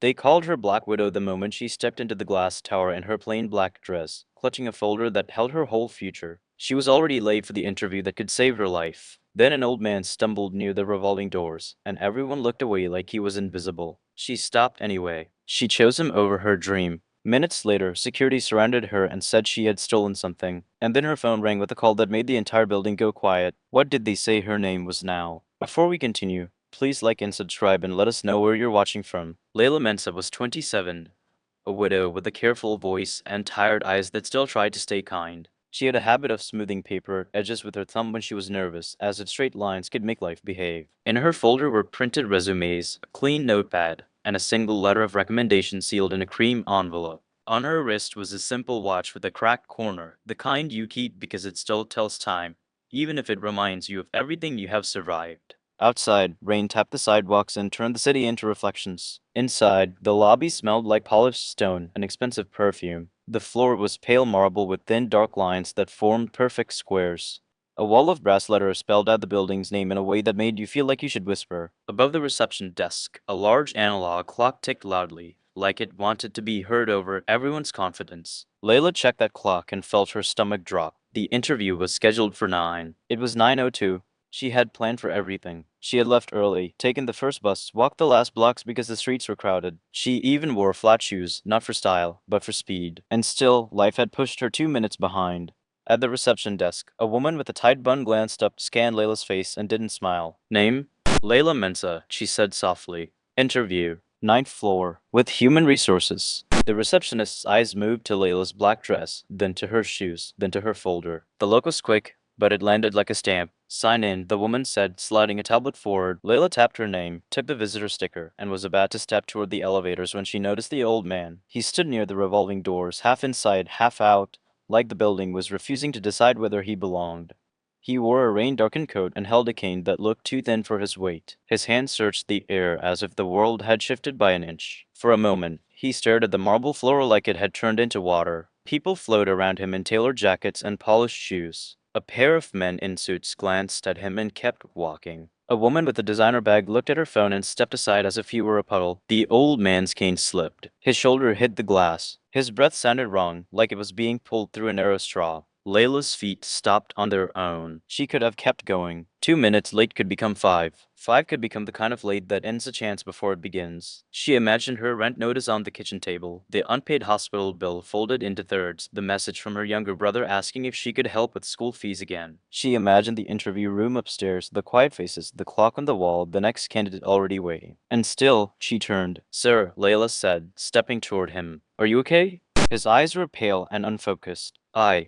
They called her Black Widow the moment she stepped into the glass tower in her plain black dress, clutching a folder that held her whole future. She was already late for the interview that could save her life. Then an old man stumbled near the revolving doors, and everyone looked away like he was invisible. She stopped anyway. She chose him over her dream. Minutes later, security surrounded her and said she had stolen something. And then her phone rang with a call that made the entire building go quiet. What did they say her name was now? Before we continue, please like and subscribe and let us know where you're watching from. Layla Mensa was 27, a widow with a careful voice and tired eyes that still tried to stay kind. She had a habit of smoothing paper edges with her thumb when she was nervous, as its straight lines could make life behave. In her folder were printed resumes, a clean notepad, and a single letter of recommendation sealed in a cream envelope. On her wrist was a simple watch with a cracked corner, the kind you keep because it still tells time, even if it reminds you of everything you have survived. Outside, rain tapped the sidewalks and turned the city into reflections. Inside, the lobby smelled like polished stone and expensive perfume. The floor was pale marble with thin dark lines that formed perfect squares. A wall of brass letters spelled out the building's name in a way that made you feel like you should whisper. Above the reception desk, a large analog clock ticked loudly, like it wanted to be heard over everyone's confidence. Layla checked that clock and felt her stomach drop. The interview was scheduled for 9. It was 9:02. She had planned for everything. She had left early, taken the first bus, walked the last blocks because the streets were crowded. She even wore flat shoes, not for style, but for speed. And still, life had pushed her 2 minutes behind. At the reception desk, a woman with a tight bun glanced up, scanned Layla's face, and didn't smile. Name? Layla Mensa, she said softly. Interview. Ninth floor. With human resources. The receptionist's eyes moved to Layla's black dress, then to her shoes, then to her folder. The look was quick, but it landed like a stamp. Sign in, the woman said, sliding a tablet forward. Layla tapped her name, took the visitor sticker, and was about to step toward the elevators when she noticed the old man. He stood near the revolving doors, half inside, half out, like the building was refusing to decide whether he belonged. He wore a rain-darkened coat and held a cane that looked too thin for his weight. His hand searched the air as if the world had shifted by an inch. For a moment, he stared at the marble floor like it had turned into water. People flowed around him in tailored jackets and polished shoes. A pair of men in suits glanced at him and kept walking. A woman with a designer bag looked at her phone and stepped aside as if he were a puddle. The old man's cane slipped. His shoulder hit the glass. His breath sounded wrong, like it was being pulled through a narrow straw. Layla's feet stopped on their own. She could have kept going. 2 minutes late could become 5. 5 could become the kind of late that ends a chance before it begins. She imagined her rent notice on the kitchen table, the unpaid hospital bill folded into thirds, the message from her younger brother asking if she could help with school fees again. She imagined the interview room upstairs, the quiet faces, the clock on the wall, the next candidate already waiting. And still, she turned. Sir, Layla said, stepping toward him. Are you okay? His eyes were pale and unfocused.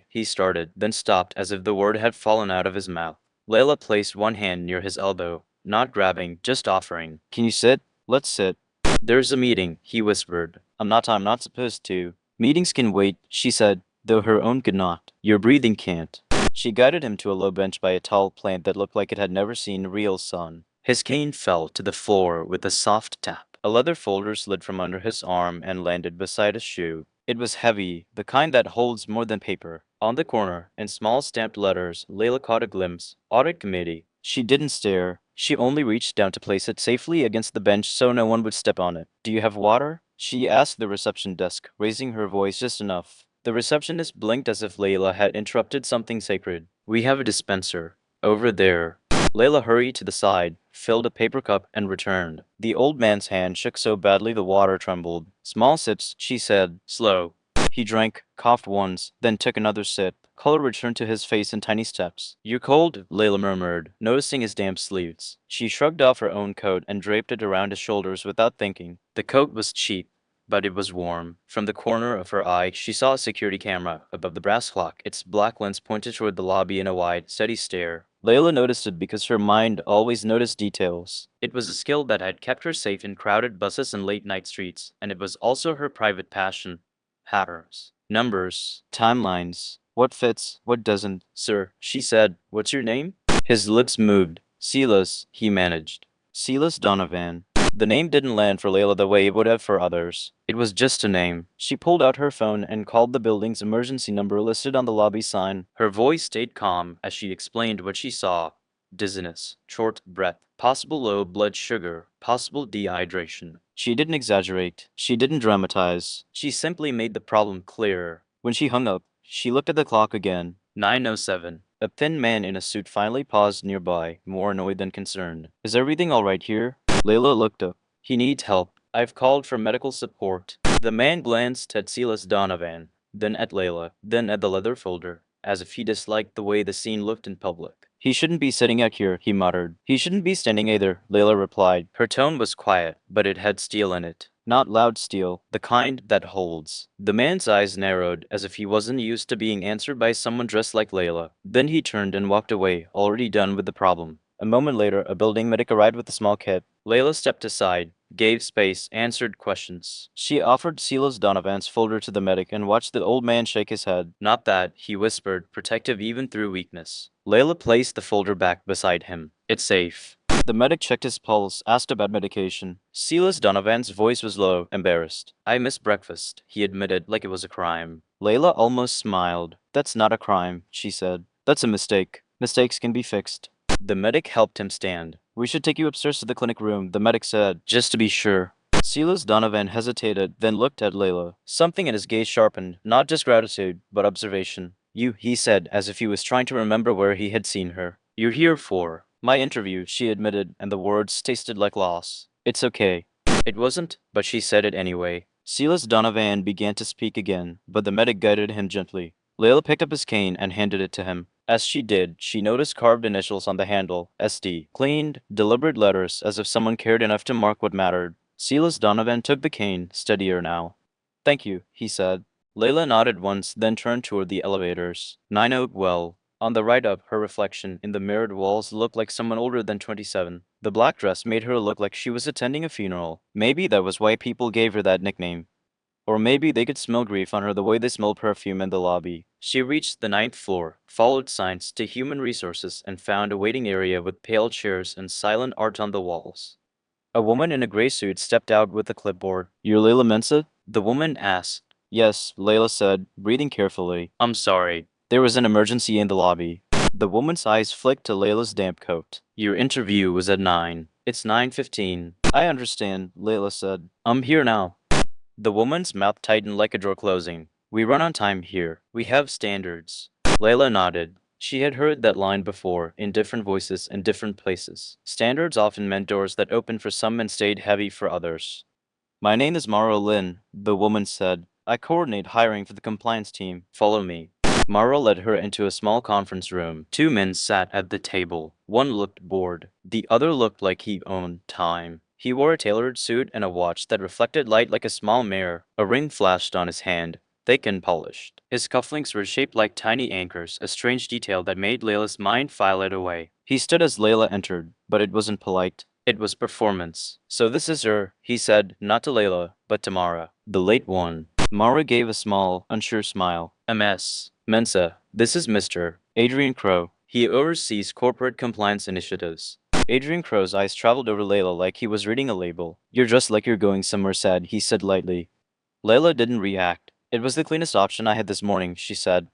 He started, then stopped as if the word had fallen out of his mouth. Layla placed one hand near his elbow, not grabbing, just offering. Can you sit? Let's sit. There's a meeting, he whispered. I'm not supposed to. Meetings can wait, she said, though her own could not. Your breathing can't. She guided him to a low bench by a tall plant that looked like it had never seen real sun. His cane fell to the floor with a soft tap. A leather folder slid from under his arm and landed beside a shoe. It was heavy, the kind that holds more than paper. On the corner, in small stamped letters, Layla caught a glimpse. Audit Committee. She didn't stare. She only reached down to place it safely against the bench so no one would step on it. Do you have water? She asked the reception desk, raising her voice just enough. The receptionist blinked as if Layla had interrupted something sacred. We have a dispenser. Over there. Layla hurried to the side, filled a paper cup, and returned. The old man's hand shook so badly the water trembled. Small sips, she said. Slow. He drank, coughed once, then took another sip. Color returned to his face in tiny steps. You cold? Layla murmured, noticing his damp sleeves. She shrugged off her own coat and draped it around his shoulders without thinking. The coat was cheap, but it was warm. From the corner of her eye, she saw a security camera above the brass clock, its black lens pointed toward the lobby in a wide, steady stare. Layla noticed it because her mind always noticed details. It was a skill that had kept her safe in crowded buses and late-night streets, and it was also her private passion. Patterns, numbers, timelines. What fits, what doesn't. Sir, she said, what's your name? His lips moved. Silas, he managed. Silas Donovan. The name didn't land for Layla the way it would have for others. It was just a name. She pulled out her phone and called the building's emergency number listed on the lobby sign. Her voice stayed calm as she explained what she saw. Dizziness, short breath, possible low blood sugar, possible dehydration. She didn't exaggerate. She didn't dramatize. She simply made the problem clearer. When she hung up, she looked at the clock again. 9:07. A thin man in a suit finally paused nearby, more annoyed than concerned. Is everything all right here? Layla looked up. He needs help. I've called for medical support. The man glanced at Silas Donovan, then at Layla, then at the leather folder, as if he disliked the way the scene looked in public. He shouldn't be sitting out here, he muttered. He shouldn't be standing either, Layla replied. Her tone was quiet, but it had steel in it. Not loud steel, the kind that holds. The man's eyes narrowed, as if he wasn't used to being answered by someone dressed like Layla. Then he turned and walked away, already done with the problem. A moment later, a building medic arrived with a small kit. Layla stepped aside, gave space, answered questions. She offered Silas Donovan's folder to the medic and watched the old man shake his head. Not that, he whispered, protective even through weakness. Layla placed the folder back beside him. It's safe. The medic checked his pulse, asked about medication. Silas Donovan's voice was low, embarrassed. I missed breakfast, he admitted like it was a crime. Layla almost smiled. That's not a crime, she said. That's a mistake. Mistakes can be fixed. The medic helped him stand. We should take you upstairs to the clinic room, the medic said, just to be sure. Silas Donovan hesitated, then looked at Layla. Something in his gaze sharpened, not just gratitude, but observation. You, he said, as if he was trying to remember where he had seen her. You're here for my interview, she admitted, and the words tasted like loss. It's okay. It wasn't, but she said it anyway. Silas Donovan began to speak again, but the medic guided him gently. Layla picked up his cane and handed it to him. As she did, she noticed carved initials on the handle, SD, cleaned, deliberate letters as if someone cared enough to mark what mattered. Silas Donovan took the cane, steadier now. Thank you, he said. Layla nodded once, then turned toward the elevators. 90 well. On the right up, her reflection in the mirrored walls looked like someone older than 27. The black dress made her look like she was attending a funeral. Maybe that was why people gave her that nickname. Or maybe they could smell grief on her the way they smelled perfume in the lobby. She reached the 9th floor, followed signs to human resources, and found a waiting area with pale chairs and silent art on the walls. A woman in a gray suit stepped out with a clipboard. You're Layla Mensa? The woman asked. Yes, Layla said, breathing carefully. I'm sorry. There was an emergency in the lobby. The woman's eyes flicked to Layla's damp coat. Your interview was at 9. It's 9:15. I understand, Layla said. I'm here now. The woman's mouth tightened like a drawer closing. We run on time here. We have standards. Layla nodded. She had heard that line before, in different voices in different places. Standards often meant doors that opened for some and stayed heavy for others. My name is Mara Lin, the woman said. I coordinate hiring for the compliance team. Follow me. Mara led her into a small conference room. Two men sat at the table. One looked bored. The other looked like he owned time. He wore a tailored suit and a watch that reflected light like a small mirror. A ring flashed on his hand, thick and polished. His cufflinks were shaped like tiny anchors, a strange detail that made Layla's mind file it away. He stood as Layla entered, but it wasn't polite. It was performance. So this is her, he said, not to Layla, but to Mara, the late one. Mara gave a small, unsure smile. MS. Mensa, this is Mr. Adrian Crow. He oversees corporate compliance initiatives. Adrian Crow's eyes traveled over Layla like he was reading a label. You're dressed like you're going somewhere sad, he said lightly. Layla didn't react. It was the cleanest option I had this morning, she said.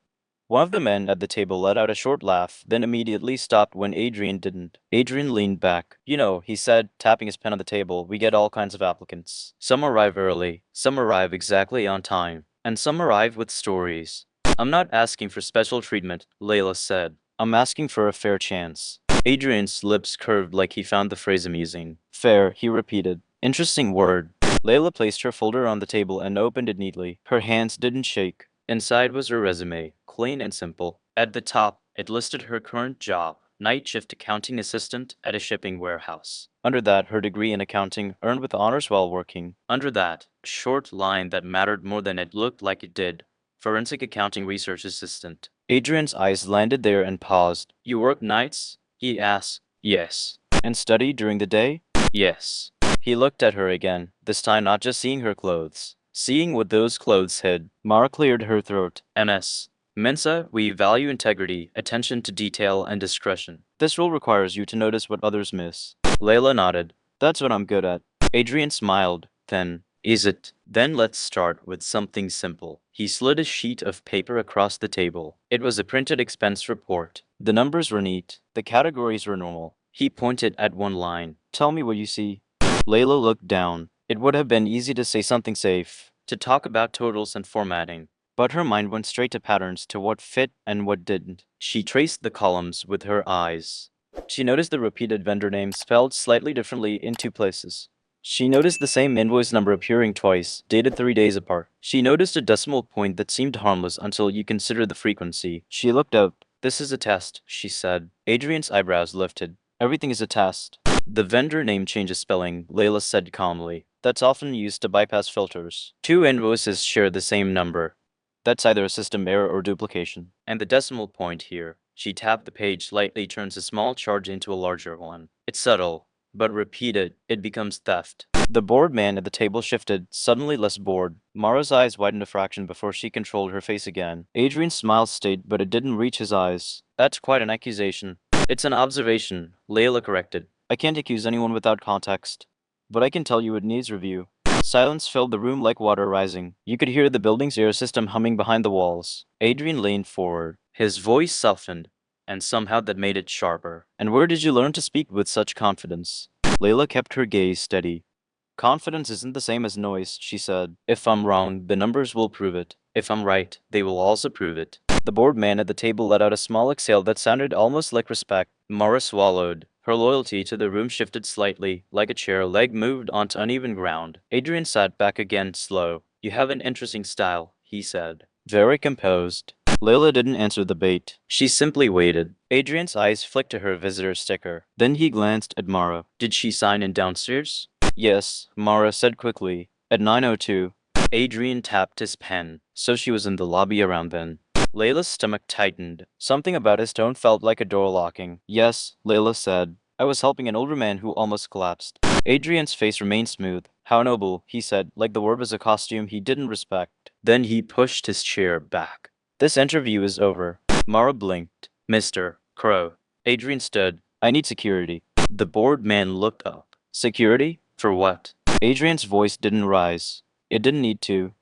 One of the men at the table let out a short laugh, then immediately stopped when Adrian didn't. Adrian leaned back. You know, he said, tapping his pen on the table, we get all kinds of applicants. Some arrive early, some arrive exactly on time, and some arrive with stories. I'm not asking for special treatment, Layla said. I'm asking for a fair chance. Adrian's lips curved like he found the phrase amusing. Fair, he repeated. Interesting word. Layla placed her folder on the table and opened it neatly. Her hands didn't shake. Inside was her resume, clean and simple. At the top, it listed her current job, night shift accounting assistant at a shipping warehouse. Under that, her degree in accounting, earned with honors while working. Under that, a short line that mattered more than it looked like it did. Forensic accounting research assistant. Adrian's eyes landed there and paused. You work nights? He asked. Yes. And study during the day? Yes. He looked at her again, this time not just seeing her clothes. Seeing what those clothes hid. Mara cleared her throat. MS. Mensa, we value integrity, attention to detail, and discretion. This role requires you to notice what others miss. Layla nodded. That's what I'm good at. Adrian smiled. Then, is it? Then let's start with something simple. He slid a sheet of paper across the table. It was a printed expense report. The numbers were neat. The categories were normal. He pointed at one line. Tell me what you see. Layla looked down. It would have been easy to say something safe, to talk about totals and formatting. But her mind went straight to patterns, to what fit and what didn't. She traced the columns with her eyes. She noticed the repeated vendor names spelled slightly differently in two places. She noticed the same invoice number appearing twice, dated 3 days apart. She noticed a decimal point that seemed harmless until you considered the frequency. She looked up. "This is a test," she said. Adrian's eyebrows lifted. "Everything is a test." "The vendor name changes spelling," Layla said calmly. "That's often used to bypass filters. Two invoices share the same number. That's either a system error or duplication. And the decimal point here." She tapped the page lightly, turns a small charge into a larger one. "It's subtle, but repeated, it becomes theft." The bored man at the table shifted, suddenly less bored. Mara's eyes widened a fraction before she controlled her face again. Adrian's smile stayed, but it didn't reach his eyes. "That's quite an accusation." "It's an observation," Layla corrected. "I can't accuse anyone without context. But I can tell you it needs review." Silence filled the room like water rising. You could hear the building's air system humming behind the walls. Adrian leaned forward. His voice softened, and somehow that made it sharper. "And where did you learn to speak with such confidence?" Layla kept her gaze steady. "Confidence isn't the same as noise," she said. "If I'm wrong, the numbers will prove it. If I'm right, they will also prove it." The bored man at the table let out a small exhale that sounded almost like respect. Mara swallowed. Her loyalty to the room shifted slightly, like a chair leg moved onto uneven ground. Adrian sat back again, slow. "You have an interesting style," he said. Very composed. Layla didn't answer the bait. She simply waited. Adrian's eyes flicked to her visitor sticker. Then he glanced at Mara. "Did she sign in downstairs?" "Yes," Mara said quickly. "At 9:02. Adrian tapped his pen. "So she was in the lobby around then." Layla's stomach tightened. Something about his tone felt like a door locking. "Yes," Layla said. "I was helping an older man who almost collapsed." Adrian's face remained smooth. "How noble," he said, like the word was a costume he didn't respect. Then he pushed his chair back. "This interview is over." Mara blinked. "Mr. Crow." Adrian stood. "I need security." The bored man looked up. "Security? For what?" Adrian's voice didn't rise. It didn't need to.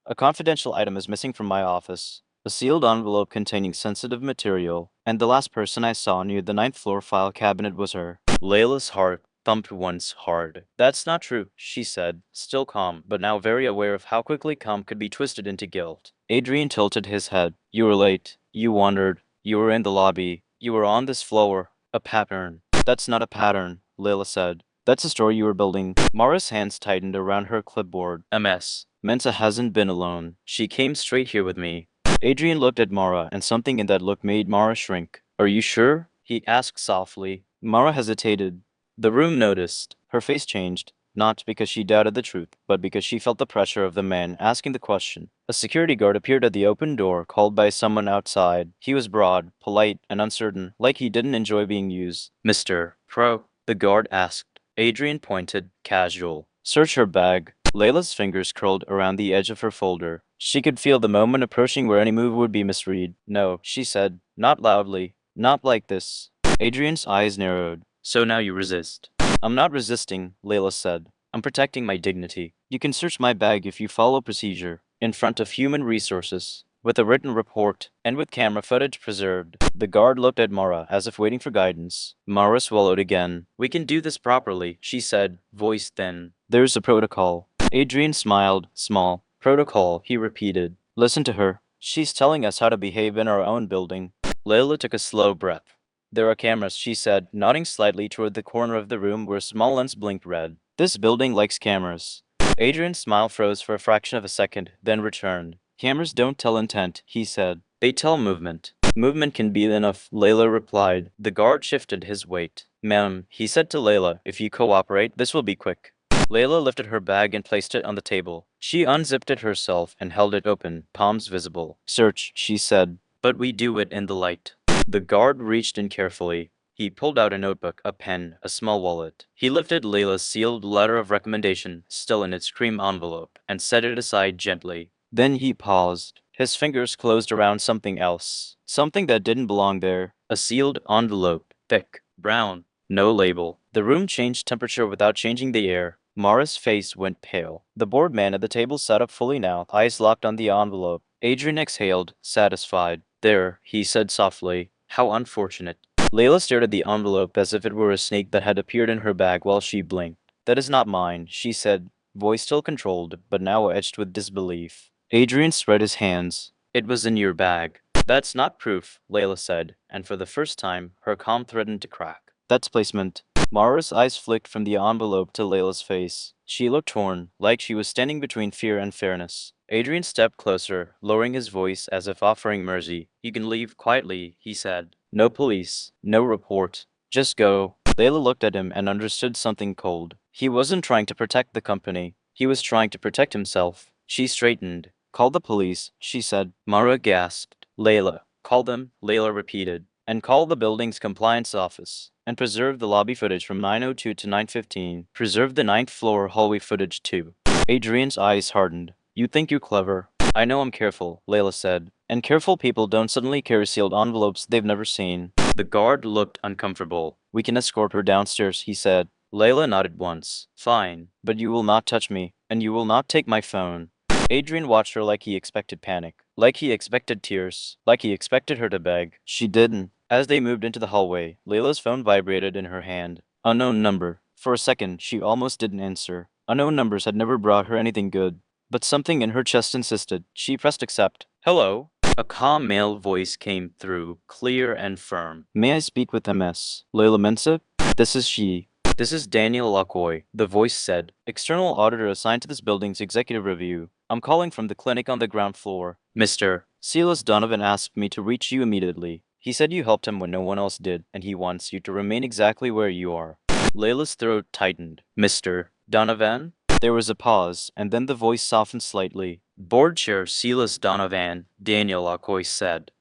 "A confidential item is missing from my office. A sealed envelope containing sensitive material, and the last person I saw near the ninth floor file cabinet was her." Layla's heart thumped once hard. "That's not true," she said, still calm, but now very aware of how quickly calm could be twisted into guilt. Adrian tilted his head. "You were late. You wandered. You were in the lobby. You were on this floor. A pattern." "That's not a pattern," Layla said. "That's a story you were building." Mara's hands tightened around her clipboard. "A mess. Mensa hasn't been alone. She came straight here with me." Adrian looked at Mara, and something in that look made Mara shrink. "Are you sure?" he asked softly. Mara hesitated. The room noticed. Her face changed, not because she doubted the truth, but because she felt the pressure of the man asking the question. A security guard appeared at the open door, called by someone outside. He was broad, polite, and uncertain, like he didn't enjoy being used. "Mr. Pro?" the guard asked. Adrian pointed, casual. "Search her bag." Layla's fingers curled around the edge of her folder. She could feel the moment approaching where any move would be misread. "No," she said, not loudly. "Not like this." Adrian's eyes narrowed. "So now you resist." "I'm not resisting," Layla said. "I'm protecting my dignity. You can search my bag if you follow procedure. In front of human resources. With a written report, and with camera footage preserved." The guard looked at Mara, as if waiting for guidance. Mara swallowed again. "We can do this properly," she said, voice thin. "There's a protocol." Adrian smiled, small. "Protocol," he repeated. "Listen to her. She's telling us how to behave in our own building." Layla took a slow breath. "There are cameras," she said, nodding slightly toward the corner of the room where small lens blinked red. "This building likes cameras." Adrian's smile froze for a fraction of a second, then returned. "Cameras don't tell intent," he said. "They tell movement." "Movement can be enough," Layla replied. The guard shifted his weight. "Ma'am," he said to Layla, "if you cooperate, this will be quick." Layla lifted her bag and placed it on the table. She unzipped it herself and held it open, palms visible. "Search," she said. "But we do it in the light." The guard reached in carefully. He pulled out a notebook, a pen, a small wallet. He lifted Layla's sealed letter of recommendation, still in its cream envelope, and set it aside gently. Then he paused. His fingers closed around something else. Something that didn't belong there. A sealed envelope. Thick. Brown. No label. The room changed temperature without changing the air. Mara's face went pale. The bored man at the table sat up fully now, eyes locked on the envelope. Adrian exhaled, satisfied. "There," he said softly. "How unfortunate." Layla stared at the envelope as if it were a snake that had appeared in her bag while she blinked. "That is not mine," she said, voice still controlled, but now edged with disbelief. Adrian spread his hands. It was in your bag. That's not proof, Layla said, and for the first time, her calm threatened to crack. That's placement. Mara's eyes flicked from the envelope to Layla's face. She looked torn, like she was standing between fear and fairness. Adrian stepped closer, lowering his voice as if offering mercy. You can leave quietly, he said. No police, no report. Just go. Layla looked at him and understood something cold. He wasn't trying to protect the company. He was trying to protect himself. She straightened. Call the police, she said. Mara gasped. Layla. Call them, Layla repeated. And call the building's compliance office. And preserve the lobby footage from 9:02 to 9:15. Preserve the ninth floor hallway footage too. Adrian's eyes hardened. You think you're clever. I know I'm careful, Layla said. And careful people don't suddenly carry sealed envelopes they've never seen. The guard looked uncomfortable. We can escort her downstairs, he said. Layla nodded once. Fine, but you will not touch me, and you will not take my phone. Adrian watched her like he expected panic, like he expected tears, like he expected her to beg. She didn't. As they moved into the hallway, Layla's phone vibrated in her hand. Unknown number. For a second, she almost didn't answer. Unknown numbers had never brought her anything good. But something in her chest insisted. She pressed accept. Hello? A calm male voice came through, clear and firm. May I speak with MS? Layla Mensa? This is she. This is Daniel Lockwoy, the voice said. External auditor assigned to this building's executive review. I'm calling from the clinic on the ground floor. Mr. Silas Donovan asked me to reach you immediately. He said you helped him when no one else did, and he wants you to remain exactly where you are. Layla's throat tightened. Mr. Donovan? There was a pause, and then the voice softened slightly. Board Chair Silas Donovan, Daniel Lockwoy said.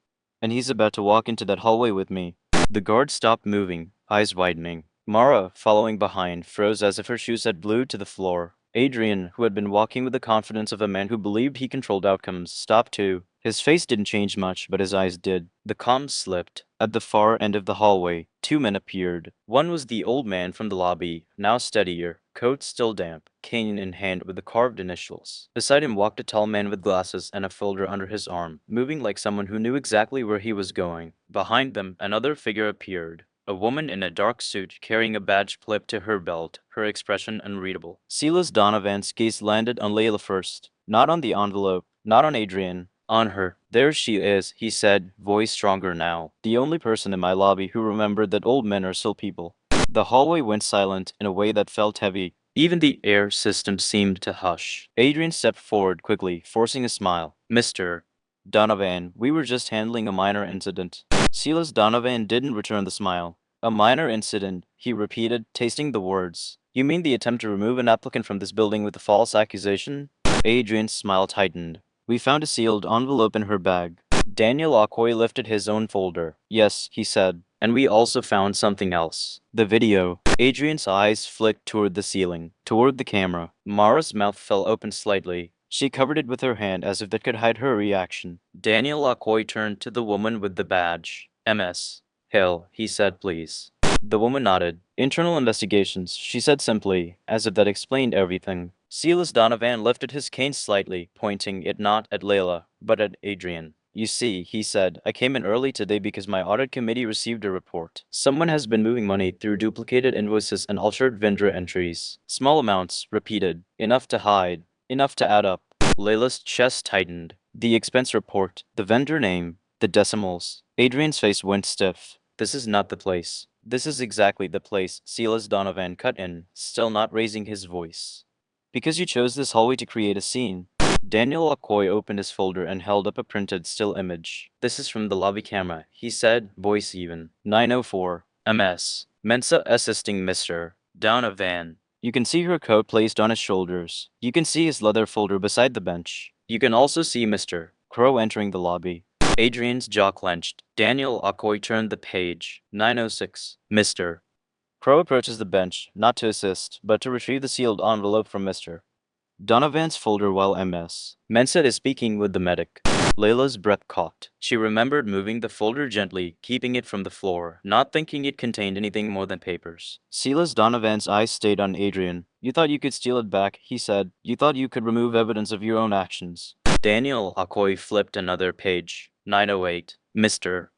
And he's about to walk into that hallway with me. The guard stopped moving, eyes widening. Mara, following behind, froze as if her shoes had glued to the floor. Adrian, who had been walking with the confidence of a man who believed he controlled outcomes, stopped too. His face didn't change much, but his eyes did. The comms slipped. At the far end of the hallway, two men appeared. One was the old man from the lobby, now steadier, coat still damp, cane in hand with the carved initials. Beside him walked a tall man with glasses and a folder under his arm, moving like someone who knew exactly where he was going. Behind them, another figure appeared. A woman in a dark suit carrying a badge clipped to her belt, her expression unreadable. Silas Donovan's gaze landed on Layla first, not on the envelope, not on Adrian, on her. There she is, he said, voice stronger now. The only person in my lobby who remembered that old men are still people. The hallway went silent in a way that felt heavy. Even the air system seemed to hush. Adrian stepped forward quickly, forcing a smile. Mr. Donovan, we were just handling a minor incident. Silas Donovan didn't return the smile. A minor incident, he repeated, tasting the words. You mean the attempt to remove an applicant from this building with a false accusation? Adrian's smile tightened. We found a sealed envelope in her bag. Daniel Lockwoy lifted his own folder. Yes, he said. And we also found something else. The video. Adrian's eyes flicked toward the ceiling, toward the camera. Mara's mouth fell open slightly. She covered it with her hand as if that could hide her reaction. Daniel Lockwoy turned to the woman with the badge. MS. Hill, he said, please. The woman nodded. Internal investigations, she said simply, as if that explained everything. Silas Donovan lifted his cane slightly, pointing it not at Layla, but at Adrian. You see, he said, I came in early today because my audit committee received a report. Someone has been moving money through duplicated invoices and altered vendor entries. Small amounts, repeated. Enough to hide. Enough to add up. Layla's chest tightened. The expense report, the vendor name, the decimals. Adrian's face went stiff. This is not the place. This is exactly the place, Silas Donovan cut in, still not raising his voice. Because you chose this hallway to create a scene. Daniel Lockwoy opened his folder and held up a printed still image. This is from the lobby camera, he said, voice even. 9:04. MS. Mensa assisting Mr. Donovan. You can see her coat placed on his shoulders. You can see his leather folder beside the bench. You can also see Mr. Crow entering the lobby. Adrian's jaw clenched. Daniel Lockwoy turned the page. 9:06. Mr. Crow approaches the bench, not to assist, but to retrieve the sealed envelope from Mr. Donovan's folder while MS. Mensa is speaking with the medic. Layla's breath caught. She remembered moving the folder gently, keeping it from the floor, not thinking it contained anything more than papers. Silas Donovan's eyes stayed on Adrian. You thought you could steal it back, he said. You thought you could remove evidence of your own actions. Daniel Lockwoy flipped another page. 9:08. Mr.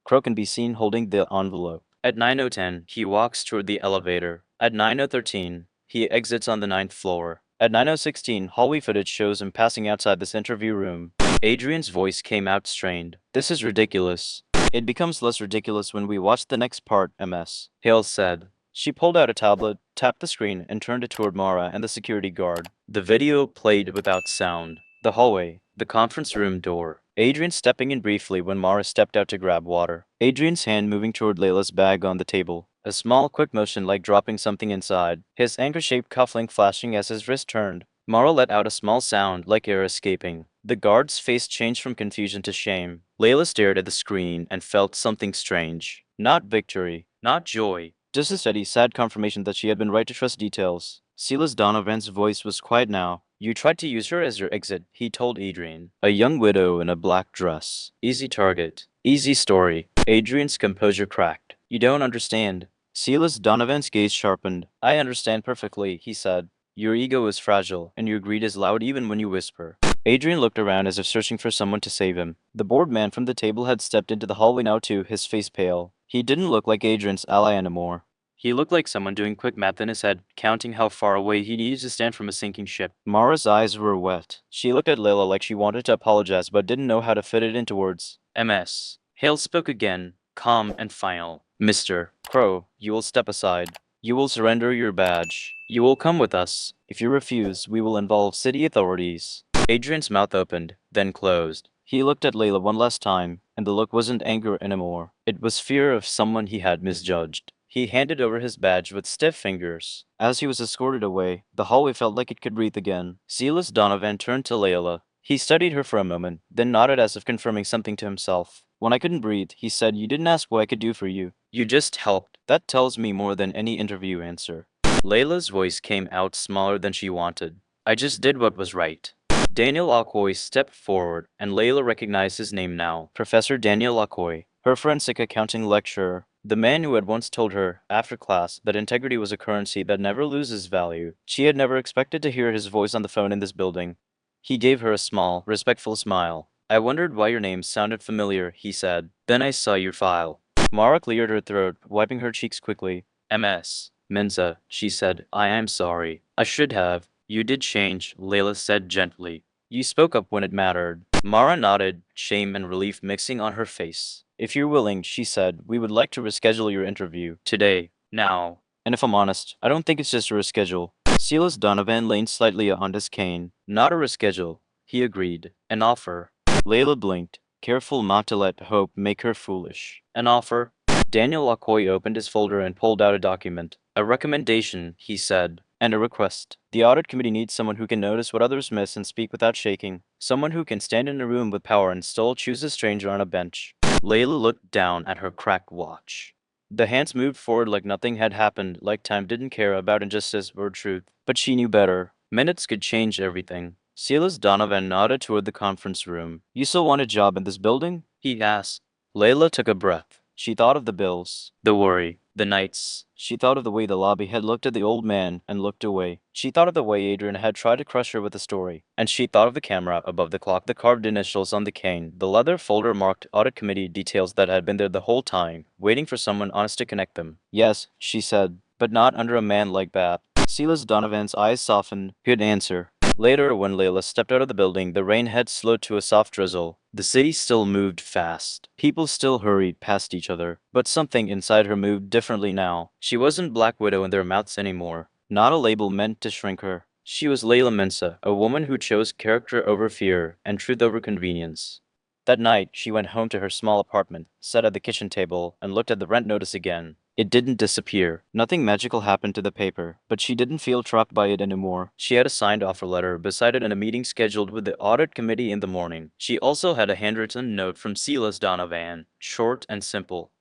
Crow can be seen holding the envelope. At 9:10, he walks toward the elevator. At 9:13, he exits on the ninth floor. At 9:16, hallway footage shows him passing outside this interview room. Adrian's voice came out strained. This is ridiculous. It becomes less ridiculous when we watch the next part, MS. Hale said. She pulled out a tablet, tapped the screen, and turned it toward Mara and the security guard. The video played without sound. The hallway, the conference room door. Adrian stepping in briefly when Mara stepped out to grab water. Adrian's hand moving toward Layla's bag on the table. A small, quick motion like dropping something inside. His anchor-shaped cufflink flashing as his wrist turned. Mara let out a small sound like air escaping. The guard's face changed from confusion to shame. Layla stared at the screen and felt something strange. Not victory, not joy. Just a steady, sad confirmation that she had been right to trust details. Silas Donovan's voice was quiet now. You tried to use her as your exit, he told Adrian. A young widow in a black dress. Easy target. Easy story. Adrian's composure cracked. You don't understand. Silas Donovan's gaze sharpened. I understand perfectly, he said. Your ego is fragile, and your greed is loud even when you whisper. Adrian looked around as if searching for someone to save him. The bored man from the table had stepped into the hallway now too, his face pale. He didn't look like Adrian's ally anymore. He looked like someone doing quick math in his head, counting how far away he needed to stand from a sinking ship. Mara's eyes were wet. She looked at Layla like she wanted to apologize but didn't know how to fit it into words. MS. Hale spoke again, calm and final. Mr. Crow, you will step aside. You will surrender your badge. You will come with us. If you refuse, we will involve city authorities. Adrian's mouth opened, then closed. He looked at Layla one last time, and the look wasn't anger anymore. It was fear of someone he had misjudged. He handed over his badge with stiff fingers. As he was escorted away, the hallway felt like it could breathe again. Silas Donovan turned to Layla. He studied her for a moment, then nodded as if confirming something to himself. When I couldn't breathe, he said, you didn't ask what I could do for you. You just helped. That tells me more than any interview answer. Layla's voice came out smaller than she wanted. I just did what was right. Daniel Alcoy stepped forward, and Layla recognized his name now. Professor Daniel Alcoy, her forensic accounting lecturer. The man who had once told her, after class, that integrity was a currency that never loses value. She had never expected to hear his voice on the phone in this building. He gave her a small, respectful smile. I wondered why your name sounded familiar, he said. Then I saw your file. Mara cleared her throat, wiping her cheeks quickly. MS. Mensa, she said. I am sorry. I should have. You did change, Layla said gently. You spoke up when it mattered. Mara nodded, shame and relief mixing on her face. If you're willing, she said, we would like to reschedule your interview. Today. Now. And if I'm honest, I don't think it's just a reschedule. Silas Donovan leaned slightly on his cane. Not a reschedule, he agreed. An offer. Layla blinked, careful not to let hope make her foolish. An offer? Daniel Alcoy opened his folder and pulled out a document. A recommendation, he said. And a request. The audit committee needs someone who can notice what others miss and speak without shaking. Someone who can stand in a room with power and still choose a stranger on a bench. Layla looked down at her cracked watch. The hands moved forward like nothing had happened, like time didn't care about injustice or truth. But she knew better. Minutes could change everything. Silas Donovan nodded toward the conference room. You still want a job in this building? He asked. Layla took a breath. She thought of the bills, the worry, the nights. She thought of the way the lobby had looked at the old man and looked away. She thought of the way Adrian had tried to crush her with a story. And she thought of the camera above the clock, the carved initials on the cane, the leather folder marked audit committee details that had been there the whole time, waiting for someone honest to connect them. Yes, she said, but not under a man like that. Silas Donovan's eyes softened. He'd answer. Later, when Layla stepped out of the building, the rain had slowed to a soft drizzle. The city still moved fast. People still hurried past each other. But something inside her moved differently now. She wasn't Black Widow in their mouths anymore. Not a label meant to shrink her. She was Layla Mensa, a woman who chose character over fear and truth over convenience. That night, she went home to her small apartment, sat at the kitchen table, and looked at the rent notice again. It didn't disappear. Nothing magical happened to the paper, but she didn't feel trapped by it anymore. She had a signed offer letter beside it and a meeting scheduled with the audit committee in the morning. She also had a handwritten note from Silas Donovan, short and simple.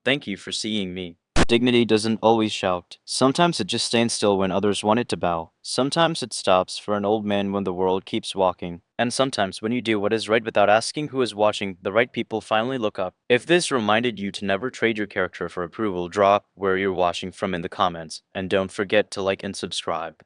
Thank you for seeing me. Dignity doesn't always shout. Sometimes it just stands still when others want it to bow. Sometimes it stops for an old man when the world keeps walking. And sometimes when you do what is right without asking who is watching, the right people finally look up. If this reminded you to never trade your character for approval, drop where you're watching from in the comments. And don't forget to like and subscribe.